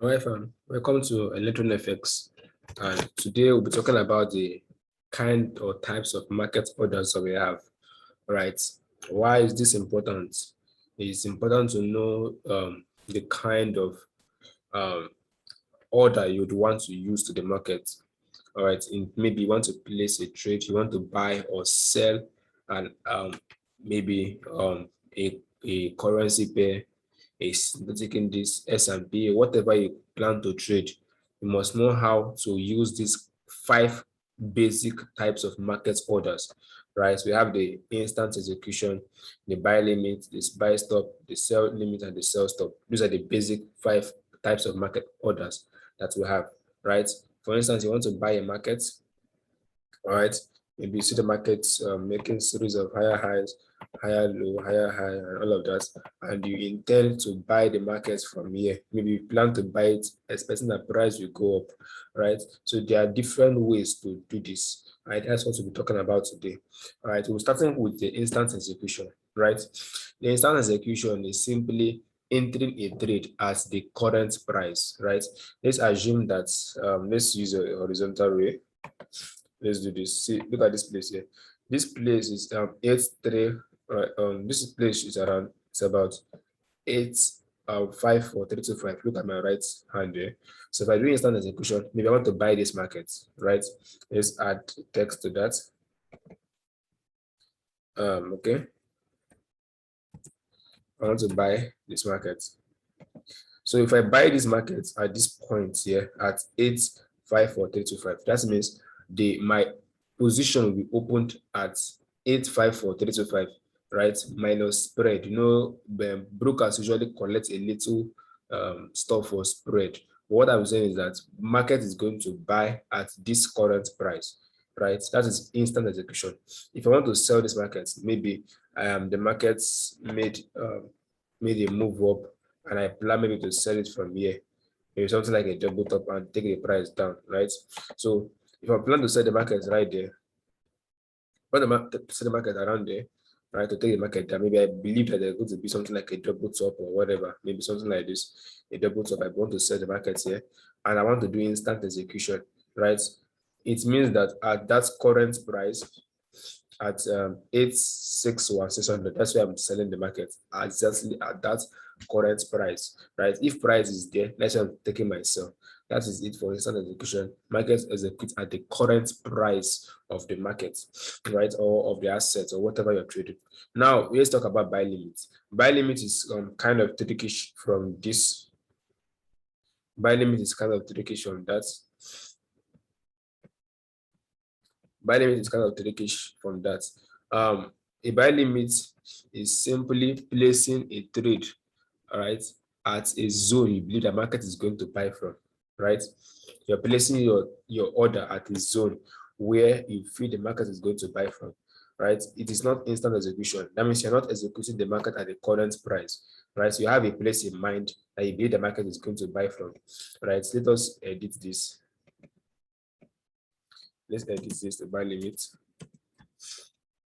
Hi, fam. Welcome to Electron FX. And today we'll be talking about the kind or types of market orders that we have. Right? Why is this important? It's important to know the kind of um, order you'd want to use to the market. All right. Maybe you want to place a trade, you want to buy or sell, and maybe a currency pair is taking this S&P, whatever you plan to trade, you must know how to use these five basic types of market orders, right? We have the instant execution, the buy limit, the buy stop, the sell limit, and the sell stop. These are the basic five types of market orders that we have, right? For instance, you want to buy a market, all right? Maybe you see the market making series of higher highs, higher low, higher high, and all of that, and you intend to buy the market from here. Maybe you plan to buy it, expecting that price will go up, right? So there are different ways to do this, right? That's what we'll be talking about today. All right, we're starting with the instant execution, right? The instant execution is simply entering a trade at the current price, right? Let's assume that let's use a horizontal way. Let's do this. See, look at this place here. This place is 8-3. Right, this place is around. It's about 8-5-4-3-2-5. Look at my right hand there. So if I do instant execution, maybe I want to buy this market, right? Let's add text to that. Okay. I want to buy this market. So if I buy this market at this point here at 8-5-4-3-2-5, that means my position will be opened at 8-5-4-3-2-5, right? Minus spread. You know, brokers usually collect a little stuff for spread. But what I'm saying is that market is going to buy at this current price, right? That is instant execution. If I want to sell this market, maybe the market's made a move up and I plan maybe to sell it from here, maybe something like a double top and take the price down, right? So if I plan to sell the market right there, sell the market around there, right, to take the market down, maybe I believe that there's going to be something like a double top or whatever, maybe something like this, a double top. I want to sell the market here and I want to do instant execution, right? It means that at that current price, at 861,600. That's why I'm selling the market exactly at that current price, right? If price is there, let's say I'm taking my sell. That is it for instant execution. Market execute at the current price of the market, right, or of the asset or whatever you're trading. Now let's talk about buy limit. Buy limit is kind of trickish from this. Buy limit is kind of trickish from that. Buy limit is kind of trickish from that. A buy limit is simply placing a trade, all right, at a zone you believe the market is going to buy from, right? You're placing your order at a zone where you feel the market is going to buy from, right? It is not instant execution. That means you're not executing the market at the current price, right? So you have a place in mind that you believe the market is going to buy from, right? Let us edit this. Let's edit this to buy limit.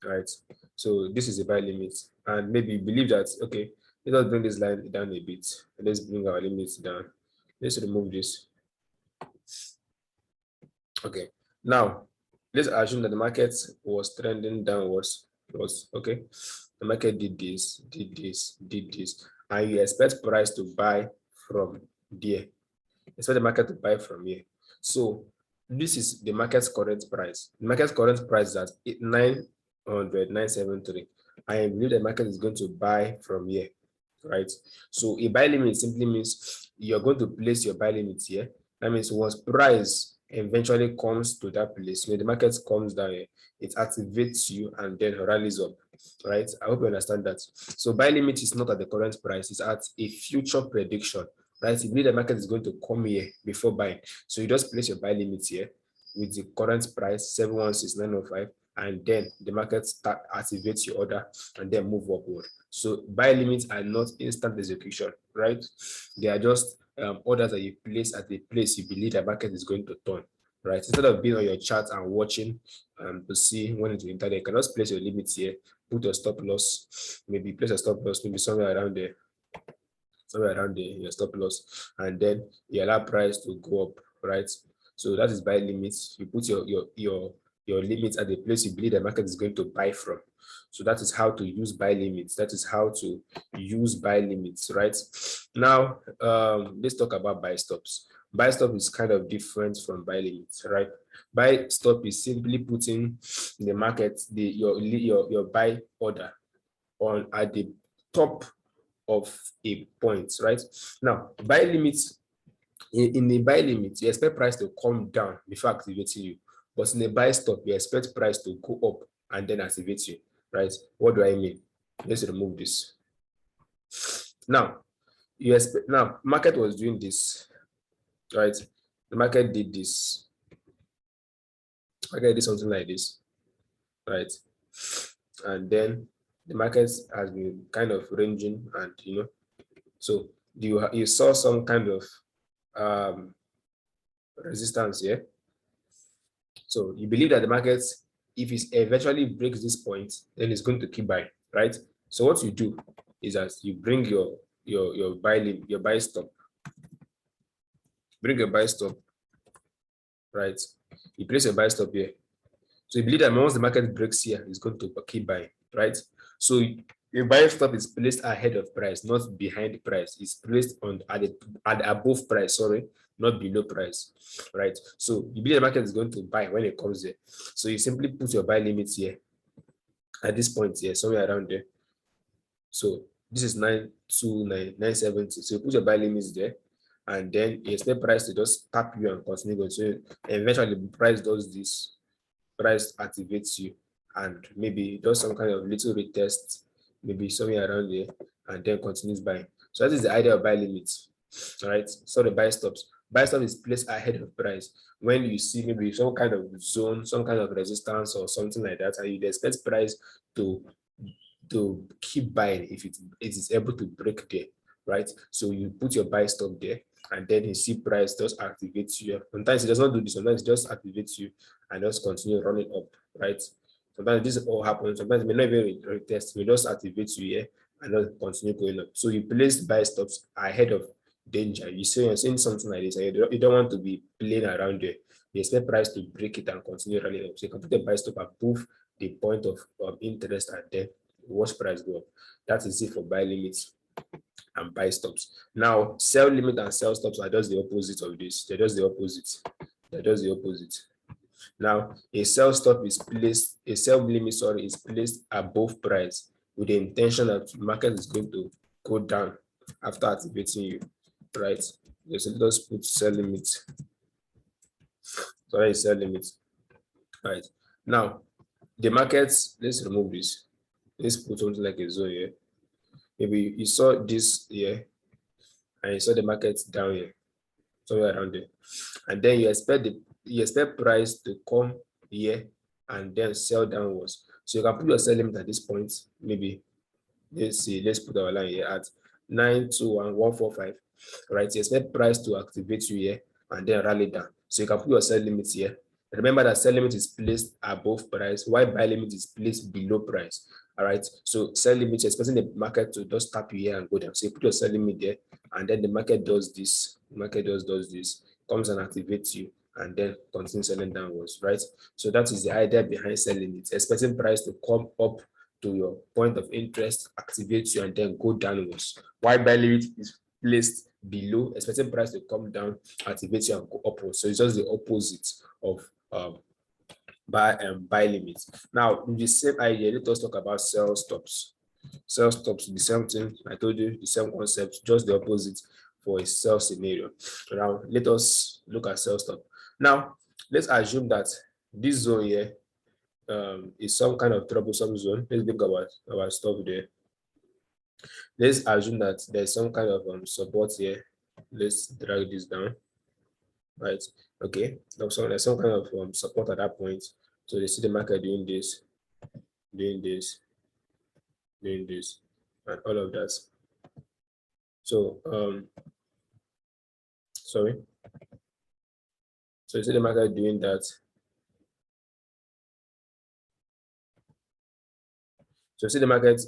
Right, so this is a buy limit, and maybe you believe that, okay, let us bring this line down a bit. Let's bring our limits down. Let's remove this. Okay, now let's assume that the market was trending downwards. Okay, the market did this, did this, did this, and you expect price to buy from there. Expect the market to buy from here. So this is the market's current price. The market's current price is at 900,973. I believe the market is going to buy from here, right? So a buy limit simply means you're going to place your buy limit here. That means once price eventually comes to that place, when the market comes down here, it activates you and then rallies up, right? I hope you understand that. So buy limit is not at the current price, it's at a future prediction, right? You believe the market is going to come here before buying. So you just place your buy limit here with the current price 716,905, and then the market activates your order and then move upward. So buy limits are not instant execution, right? They are just orders that you place at the place you believe the market is going to turn, right? Instead of being on your chart and watching to see when it will enter, you can just place your limits here, put your stop loss, maybe place a stop loss, maybe somewhere around there. somewhere around there, your stop loss, and then you allow price to go up, right? So that is buy limits. You put your limits at the place you believe the market is going to buy from. So that is how to use buy limits. That is how to use buy limits, right? Now, let's talk about buy stops. Buy stop is kind of different from buy limits, right? Buy stop is simply putting the market, your buy order on at the top of a point, right? Now, buy limits, in the buy limit, you expect price to come down before activating you. But in the buy stop, you expect price to go up and then activate you, right? What do I mean? Let's remove this. Now, market was doing this, right? The market did this. Market did something like this, right? And then the market has been kind of ranging, and so you saw some kind of resistance here. So you believe that the market, if it eventually breaks this point, then it's going to keep buying, right? So what you do is that you bring your buy stop, bring your buy stop, right? You place your buy stop here. So you believe that once the market breaks here, it's going to keep buying, right? So your buy stop is placed ahead of price, not behind the price. It's placed at above price, sorry, not below price, right? So you believe the market is going to buy when it comes there. So you simply put your buy limits here at this point here, somewhere around there. So this is 929, 970. So you put your buy limits there, and then you expect price to just tap you and continue going. So eventually the price does this, price activates you, and maybe does some kind of little retest, maybe somewhere around there, and then continues buying. So that is the idea of buy limits. All right. So the buy stops. Buy stop is placed ahead of price when you see maybe some kind of zone, some kind of resistance or something like that, and you expect price to keep buying if it is able to break there, right? So you put your buy stop there, and then you see price just activates you. Sometimes it does not do this, sometimes it just activates you and just continue running up, right? Sometimes this all happens, sometimes it may not even retest, it may just activate you here and then continue going up. So you place buy stops ahead of danger. You're saying something like this, and you don't want to be playing around there. You expect price to break it and continue running up. So you can put the buy stop above the point of interest, and then watch price go up. That is it for buy limits and buy stops. Now, sell limit and sell stops are just the opposite of this. They're just the opposite. They're just the opposite. Now, a sell stop is placed, a sell limit, sorry, is placed above price with the intention that the market is going to go down after activating you, right? Let's just put sell limit. Sorry, sell limit. Right. Now, the markets, let's remove this. Let's put something like a zone here. Maybe you saw this here and you saw the market down here, somewhere around there. And then you expect price to come here and then sell downwards. So you can put your sell limit at this point. Maybe let's put our line here at 921,145. Right? You expect price to activate you here and then rally down. So you can put your sell limit here. Remember that sell limit is placed above price, while buy limit is placed below price. All right. So sell limit, expecting the market to just tap you here and go down. So you put your sell limit there, and then the market does this. The market does this, comes and activates you, and then continues selling downwards. Right. So that is the idea behind sell limit, expecting price to come up to your point of interest, activate you, and then go downwards. While buy limit is placed below, expecting price to come down, activate you, and go upwards. So it's just the opposite of buy limits. Now, with the same idea, let us talk about sell stops. Sell stops, the same thing. I told you the same concept, just the opposite for a sell scenario. Now, let us look at sell stop. Now, let's assume that this zone here is some kind of troublesome zone. Let's think about our stuff there. Let's assume that there's some kind of support here. Let's drag this down. Right. Okay. So there's some kind of support at that point. So they see the market doing this, doing this, doing this, and all of that. So sorry. So you see the market doing that. So you see the market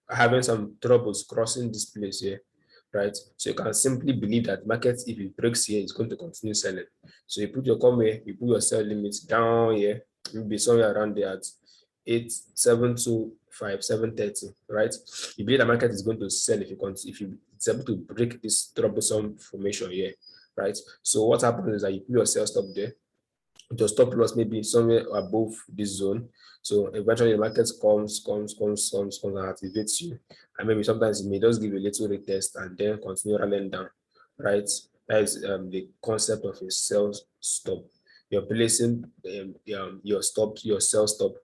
having some troubles crossing this place here. right? So you can simply believe that market, if it breaks here, it's going to continue selling. So you put your come here, you put your sell limits down here, maybe somewhere around there at 8,725, 730, right? You believe the market is going to sell if it's able to break this troublesome formation here, right? So what happens is that you put your sell stop there, your stop loss maybe somewhere above this zone. So eventually the market comes and activates you. And maybe sometimes it may just give you a little retest and then continue running down, right? That is the concept of a sell stop. You're placing your sell stop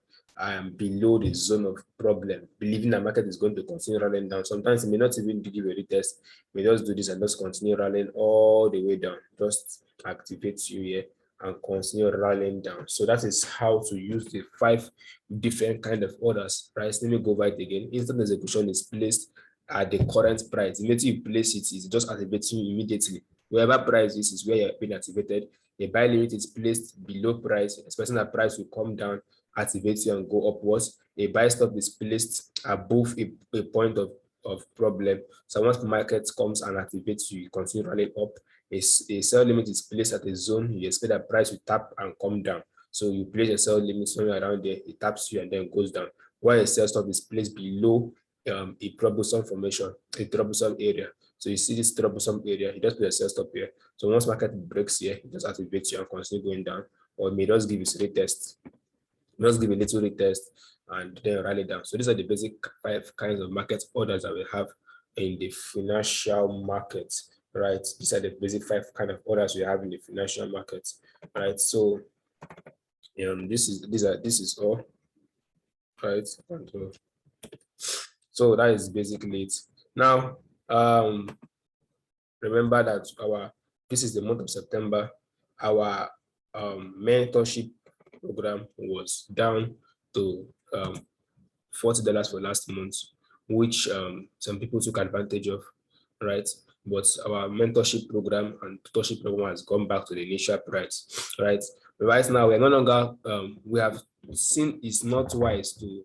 below the zone of problem, believing the market is going to continue running down. Sometimes it may not even give you a retest, it may just do this and just continue running all the way down, just activates you here and continue rallying down. So that is how to use the 5 different kind of orders, right? Let me go over it again. Instant execution is placed at the current price. Immediately you place it, it's just activating you immediately. Wherever price is where you're being activated. A buy limit is placed below price, expecting that price will come down, activate you and go upwards. A buy stop is placed above a point of problem. So once the market comes and activates you, you continue running up. A sell limit is placed at a zone, you expect that price will tap and come down. So you place a sell limit somewhere around there, it taps you and then goes down. While a sell stop is placed below a troublesome formation, a troublesome area. So you see this troublesome area, you just put a sell stop here. So once market breaks here, it just activates you and continue going down, or it may just give you a retest. Just give a little retest and then rally down. So these are the basic 5 kinds of market orders that we have in the financial market, right? These are the basic 5 kind of orders we have in the financial market, right? So this is all, right? And, so that is basically it. Now, remember that this is the month of September. Our mentorship program was down to $40 for last month, which some people took advantage of, right? But our mentorship program and tutorship program has gone back to the initial price, right? Right now, we're no longer, we have seen it's not wise to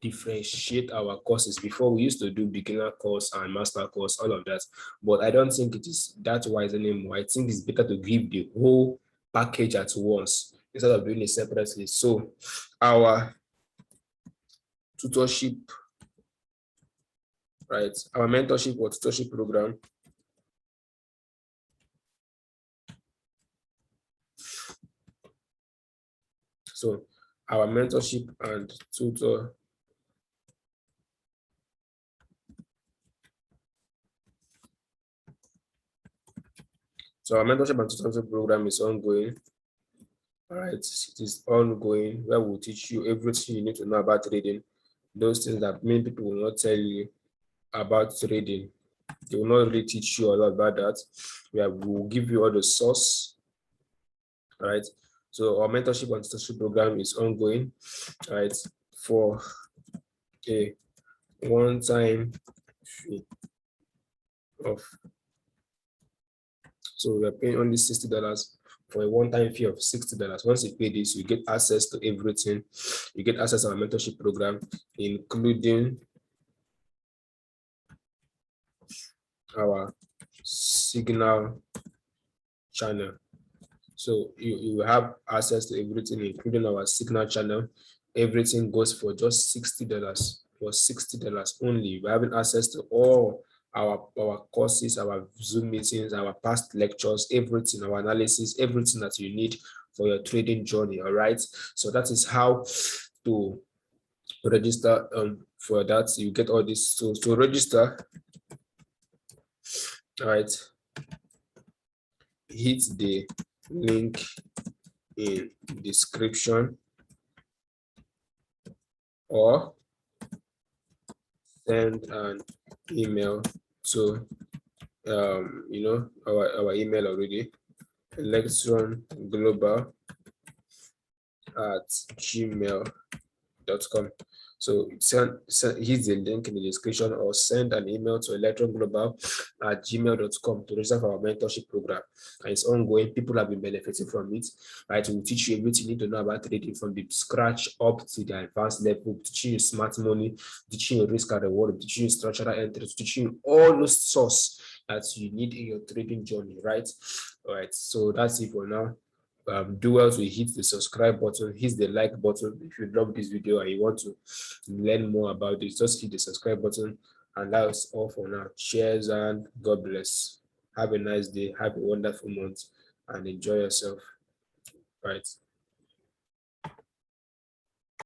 differentiate our courses. Before, we used to do beginner course and master course, all of that, but I don't think it is that wise anymore. I think it's better to give the whole package at once instead of doing it separately. So our tutorship, right? Our mentorship or tutorship program so our mentorship and tutor so our mentorship and tutorship program is ongoing. All right, it is ongoing, where we'll teach you everything you need to know about trading, those things that many people will not tell you about trading. They will not really teach you a lot about that. We will give you all the source. All right, so our mentorship and tutorship program is ongoing, all right, for a one-time fee of, so we are paying only $60 for a one-time fee of $60. Once you pay this, you get access to everything. You get access to our mentorship program, including our signal channel. So you have access to everything, including our signal channel. Everything goes for just $60. For $60 only, we're having access to all our courses, our Zoom meetings, our past lectures, everything, our analysis, everything that you need for your trading journey. All right. So that is how to register for that. You get all this. So to register, all right, hit the link in description or send an email to our email already, electronglobal@gmail.com. So here's the link in the description, or send an email to electronglobal@gmail.com to register for our mentorship program. And it's ongoing. People have been benefiting from it. Right, we'll teach you everything you need to know about trading from the scratch up to the advanced level, teaching you smart money, teaching you risk and reward, teaching you structural entries, teaching you all those source that you need in your trading journey, right? All right, so that's it for now. Do well to hit the subscribe button, hit the like button. If you love this video and you want to learn more about this, just hit the subscribe button. And that's all for now. Cheers and God bless. Have a nice day, have a wonderful month, and enjoy yourself. Right.